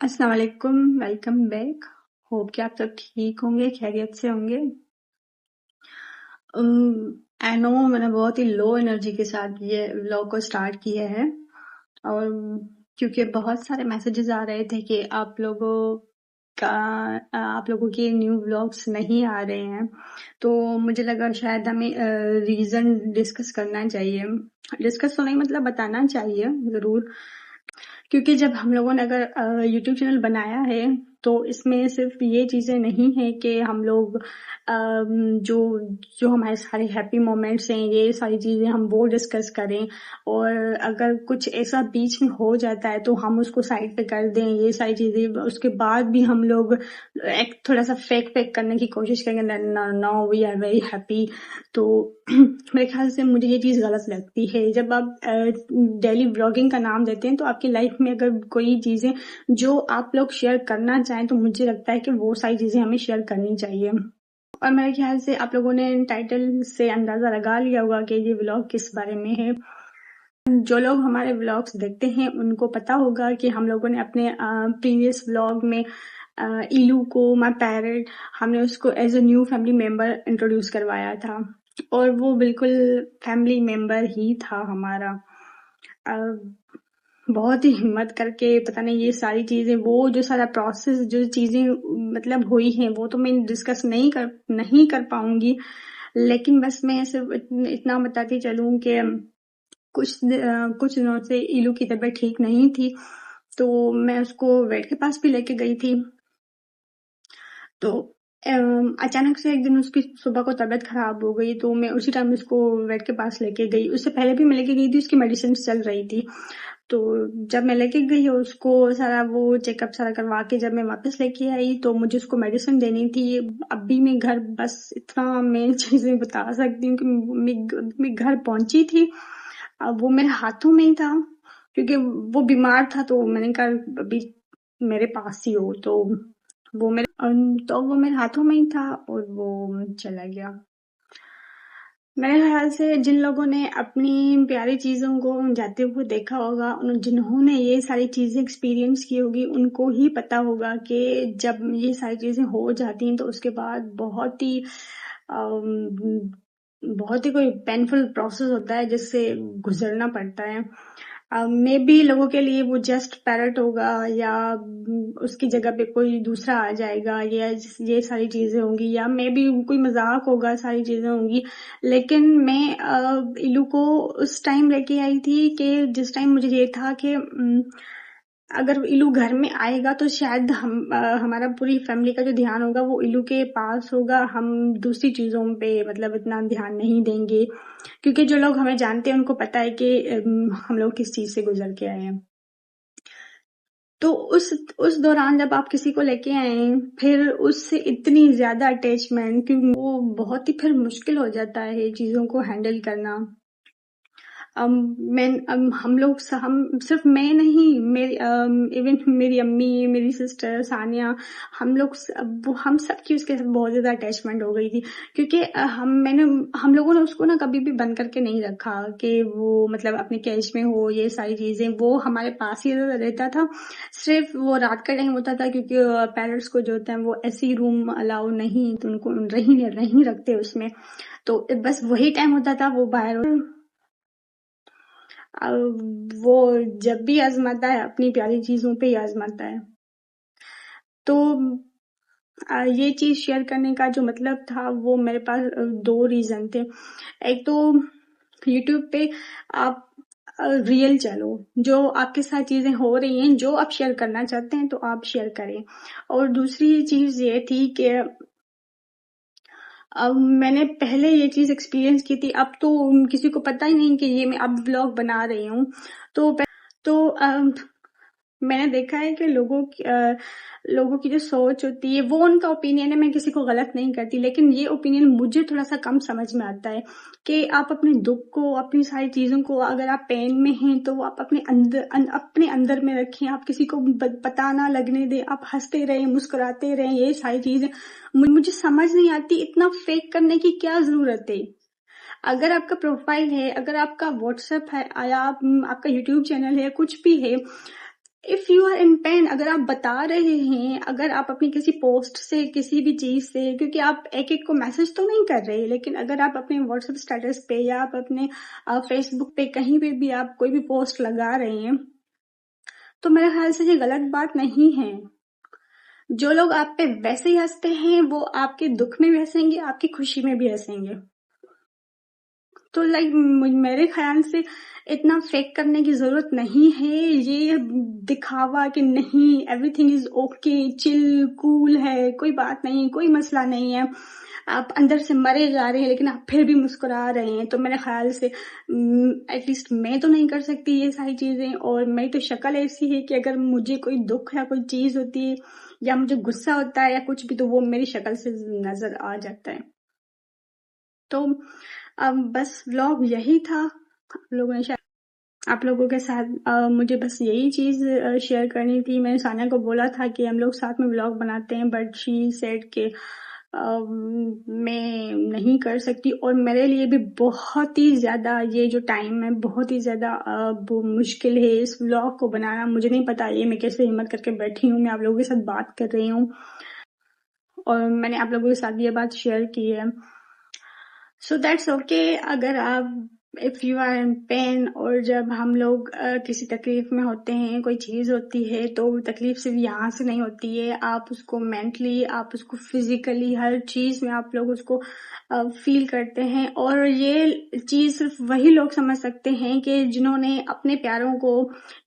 अस्सलाम वालेकुम, welcome back. Hope कि आप सब ठीक होंगे, खैरियत से होंगे। आई नो मैंने बहुत ही लो एनर्जी के साथ ये व्लॉग को स्टार्ट किया है और क्योंकि बहुत सारे मैसेजेस आ रहे थे कि आप लोगों के न्यू व्लॉग्स नहीं आ रहे हैं, तो मुझे लगा शायद हमें रीज़न डिस्कस करना चाहिए। डिस्कस तो नहीं मतलब बताना चाहिए ज़रूर, क्योंकि जब हम लोगों ने अगर यूट्यूब चैनल बनाया है तो इसमें सिर्फ ये चीज़ें नहीं है कि हम लोग जो जो हमारे सारे हैप्पी मोमेंट्स हैं, ये सारी चीज़ें हम वो डिस्कस करें, और अगर कुछ ऐसा बीच में हो जाता है तो हम उसको साइड पे कर दें। ये सारी चीज़ें उसके बाद भी हम लोग एक थोड़ा सा फेक फेक करने की कोशिश करेंगे, no we are very happy. तो मेरे ख्याल से मुझे ये चीज़ गलत लगती है। जब आप डेली ब्लॉगिंग का नाम देते हैं तो आपकी लाइफ में अगर कोई चीज़ें जो आप लोग शेयर करना चाहें तो मुझे लगता है कि वो सारी चीज़ें हमें शेयर करनी चाहिए। और मेरे ख्याल से आप लोगों ने टाइटल से अंदाज़ा लगा लिया होगा कि ये व्लॉग किस बारे में है। जो लोग हमारे व्लॉग्स देखते हैं उनको पता होगा कि हम लोगों ने अपने प्रीवियस व्लॉग में इलू को, माय पैरट, हमने उसको as a new family member introduce करवाया था और वो बिल्कुल फैमिली मेम्बर ही था हमारा। बहुत ही हिम्मत करके पता नहीं ये सारी चीज़ें, वो जो सारा प्रोसेस, जो चीज़ें मतलब हुई हैं वो तो मैं डिस्कस नहीं कर पाऊंगी, लेकिन बस मैं सिर्फ इतना बताती चलूं कि कुछ दिनों से इलू की तबीयत ठीक नहीं थी, तो मैं उसको वेट के पास भी लेके गई थी। तो अचानक से एक दिन उसकी सुबह को तबीयत खराब हो गई, तो मैं उसी टाइम उसको वेट के पास लेके गई। उससे पहले भी मैं लेके गई थी, उसकी मेडिसिन चल रही थी। तो जब मैं लेके गई और उसको सारा वो चेकअप सारा करवा के जब मैं वापस लेके आई तो मुझे उसको मेडिसिन देनी थी। अभी मैं घर, बस इतना मैं चीज़ें बता सकती हूँ कि मैं घर पहुंची थी, अब वो मेरे हाथों में ही था, क्योंकि वो बीमार था। तो मैंने कहा अभी मेरे पास ही हो, तो वो मेरे हाथों में ही था और वो चला गया। मेरे ख्याल से जिन लोगों ने अपनी प्यारी चीज़ों को जाते हुए देखा होगा, जिन्होंने ये सारी चीज़ें एक्सपीरियंस की होगी, उनको ही पता होगा कि जब ये सारी चीज़ें हो जाती हैं तो उसके बाद बहुत ही कोई पेनफुल प्रोसेस होता है जिससे गुजरना पड़ता है। मे बी लोगों के लिए वो जस्ट पैरट होगा या उसकी जगह पे कोई दूसरा आ जाएगा, या ये सारी चीज़ें होंगी, या मे बी कोई मजाक होगा, सारी चीज़ें होंगी। लेकिन मैं इलू को उस टाइम लेके आई थी कि जिस टाइम मुझे ये था कि अगर इलू घर में आएगा तो शायद हमारा पूरी फैमिली का जो ध्यान होगा वो इलू के पास होगा, हम दूसरी चीज़ों पे मतलब इतना ध्यान नहीं देंगे, क्योंकि जो लोग हमें जानते हैं उनको पता है कि हम लोग किस चीज़ से गुजर के आए हैं। तो उस दौरान जब आप किसी को लेके आए फिर उससे इतनी ज़्यादा अटैचमेंट, क्योंकि वो बहुत ही फिर मुश्किल हो जाता है चीज़ों को हैंडल करना। हम सिर्फ मैं नहीं, मेरी इवन मेरी अम्मी, मेरी सिस्टर सानिया, हम सब की उसके साथ बहुत ज़्यादा अटैचमेंट हो गई थी, क्योंकि हम लोगों ने उसको ना कभी भी बंद करके नहीं रखा कि वो मतलब अपने कैश में हो। ये सारी चीज़ें वो हमारे पास ही रहता था, सिर्फ वो रात का टाइम होता था, क्योंकि पेरेंट्स को जो होता है वो ऐसी रूम अलाउ नहीं, तो उनको नहीं रखते उसमें। तो बस वही टाइम होता था वो बाहर। वो जब भी आजमाता है अपनी प्यारी चीजों पे ही आजमाता है। तो ये चीज शेयर करने का जो मतलब था वो मेरे पास दो रीजन थे। एक तो यूट्यूब पे आप रियल चलो, जो आपके साथ चीजें हो रही हैं, जो आप शेयर करना चाहते हैं तो आप शेयर करें। और दूसरी चीज ये थी कि अब मैंने पहले ये चीज एक्सपीरियंस की थी, अब तो किसी को पता ही नहीं कि ये मैं अब व्लॉग बना रही हूँ। तो मैंने देखा है कि लोगों की जो सोच होती है वो उनका ओपिनियन है, मैं किसी को गलत नहीं करती, लेकिन ये ओपिनियन मुझे थोड़ा सा कम समझ में आता है कि आप अपने दुख को, अपनी सारी चीजों को, अगर आप पेन में हैं तो आप अपने अंदर में रखें, आप किसी को पता ना लगने दें, आप हंसते रहें, मुस्कुराते रहें। ये सारी चीजें मुझे समझ नहीं आती, इतना फेक करने की क्या जरूरत है। अगर आपका प्रोफाइल है, अगर आपका व्हाट्सएप है या आपका यूट्यूब चैनल है, कुछ भी है, if you are in pain, अगर आप बता रहे हैं, अगर आप अपनी किसी पोस्ट से, किसी भी चीज से, क्योंकि आप एक एक को मैसेज तो नहीं कर रहे, लेकिन अगर आप अपने व्हाट्सएप स्टेटस पे या आप अपने फेसबुक पे कहीं पे भी आप कोई भी पोस्ट लगा रहे हैं, तो मेरे ख्याल से ये गलत बात नहीं है। जो लोग आप पे वैसे ही हंसते हैं वो आपके दुख में भी हंसेंगे, आपकी खुशी में भी हंसेंगे। तो लाइक मेरे ख्याल से इतना फेक करने की जरूरत नहीं है। ये दिखावा कि नहीं everything is okay, chill cool है, कोई बात नहीं, कोई मसला नहीं है, आप अंदर से मरे जा रहे हैं लेकिन आप फिर भी मुस्कुरा रहे हैं, तो मेरे ख्याल से एटलीस्ट मैं तो नहीं कर सकती ये सारी चीजें। और मेरी तो शक्ल ऐसी है कि अगर मुझे कोई दुख या कोई चीज होती है या मुझे गुस्सा होता है या कुछ भी, तो वो मेरी शक्ल से नजर आ जाता है। तो बस व्लॉग यही था। आप लोगों के साथ मुझे बस यही चीज शेयर करनी थी। मैंने सानिया को बोला था कि हम लोग साथ में व्लॉग बनाते हैं, बट शी सेड के मैं नहीं कर सकती, और मेरे लिए भी बहुत ही ज्यादा ये जो टाइम है बहुत ही ज्यादा वो मुश्किल है इस व्लॉग को बनाना। मुझे नहीं पता ये मैं कैसे हिम्मत करके बैठी हूँ, मैं आप लोगों के साथ बात कर रही हूँ और मैंने आप लोगों के साथ ये बात शेयर की है। So that's okay. अगर आप if you are in pain, और जब हम लोग किसी तकलीफ में होते हैं, कोई चीज होती है, तो तकलीफ सिर्फ यहाँ से नहीं होती है, आप उसको मेंटली, आप उसको फिजिकली, हर चीज में आप लोग उसको फील करते हैं। और ये चीज सिर्फ वही लोग समझ सकते हैं कि जिन्होंने अपने प्यारों को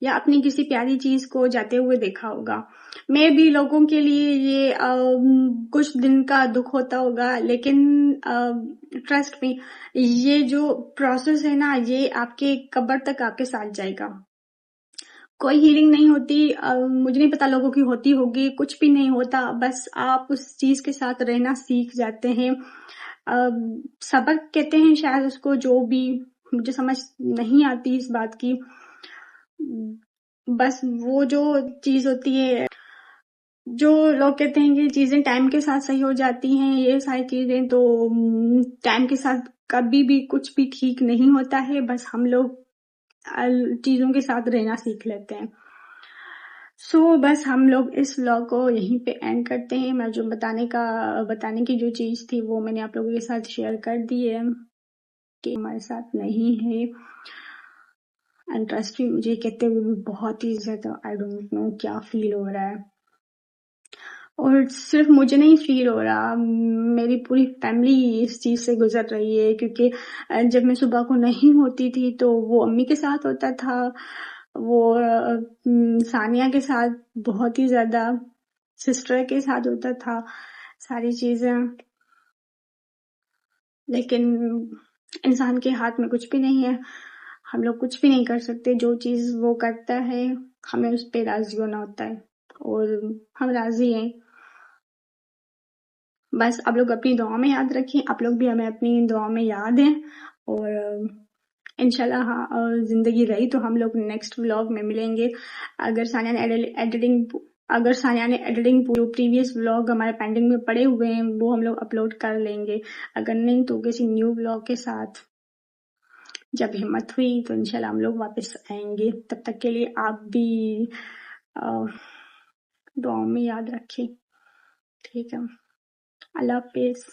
या अपनी किसी प्यारी चीज को जाते हुए देखा होगा। मे भी लोगों के लिए ये कुछ दिन का दुख होता होगा, लेकिन ट्रस्ट मी, ये जो प्रोसेस है ना, ये आपके कब्र तक आपके साथ जाएगा। कोई हीलिंग नहीं होती, मुझे नहीं पता लोगों की होती होगी, कुछ भी नहीं होता, बस आप उस चीज के साथ रहना सीख जाते हैं। सबक कहते हैं शायद उसको, जो भी, मुझे समझ नहीं आती इस बात की। बस वो जो चीज होती है, जो लोग कहते हैं कि चीजें टाइम के साथ सही हो जाती हैं, ये सारी चीजें तो टाइम के साथ कभी भी कुछ भी ठीक नहीं होता है, बस हम लोग चीजों के साथ रहना सीख लेते हैं। सो बस हम लोग इस व्लॉग को यहीं पे एंड करते हैं। मैं जो बताने की जो चीज थी वो मैंने आप लोगों के साथ शेयर कर दी है कि हमारे साथ नहीं है। एंड ट्रस्ट मी, मुझे कहते हुए भी बहुत ही ज्यादा आई डोंट नो क्या फील हो रहा है। और सिर्फ मुझे नहीं फील हो रहा, मेरी पूरी फैमिली इस चीज से गुजर रही है, क्योंकि जब मैं सुबह को नहीं होती थी तो वो अम्मी के साथ होता था, वो सानिया के साथ बहुत ही ज्यादा, सिस्टर के साथ होता था सारी चीजें। लेकिन इंसान के हाथ में कुछ भी नहीं है, हम लोग कुछ भी नहीं कर सकते। जो चीज वो करता है हमें उस पर राजी होना होता है, और हम राजी हैं। बस आप लोग अपनी दुआ में याद रखें, आप लोग भी हमें अपनी दुआ में याद हैं। और इंशाल्लाह जिंदगी रही तो हम लोग नेक्स्ट व्लॉग में मिलेंगे। अगर सानिया ने एडिटिंग जो प्रीवियस व्लॉग हमारे पेंडिंग में पड़े हुए हैं वो हम लोग अपलोड कर लेंगे। अगर नहीं तो किसी न्यू व्लॉग के साथ जब हिम्मत हुई तो इंशाल्लाह हम लोग वापस आएंगे। तब तक के लिए आप भी दुआ में याद रखें। ठीक है, अल्लाह हाफिज।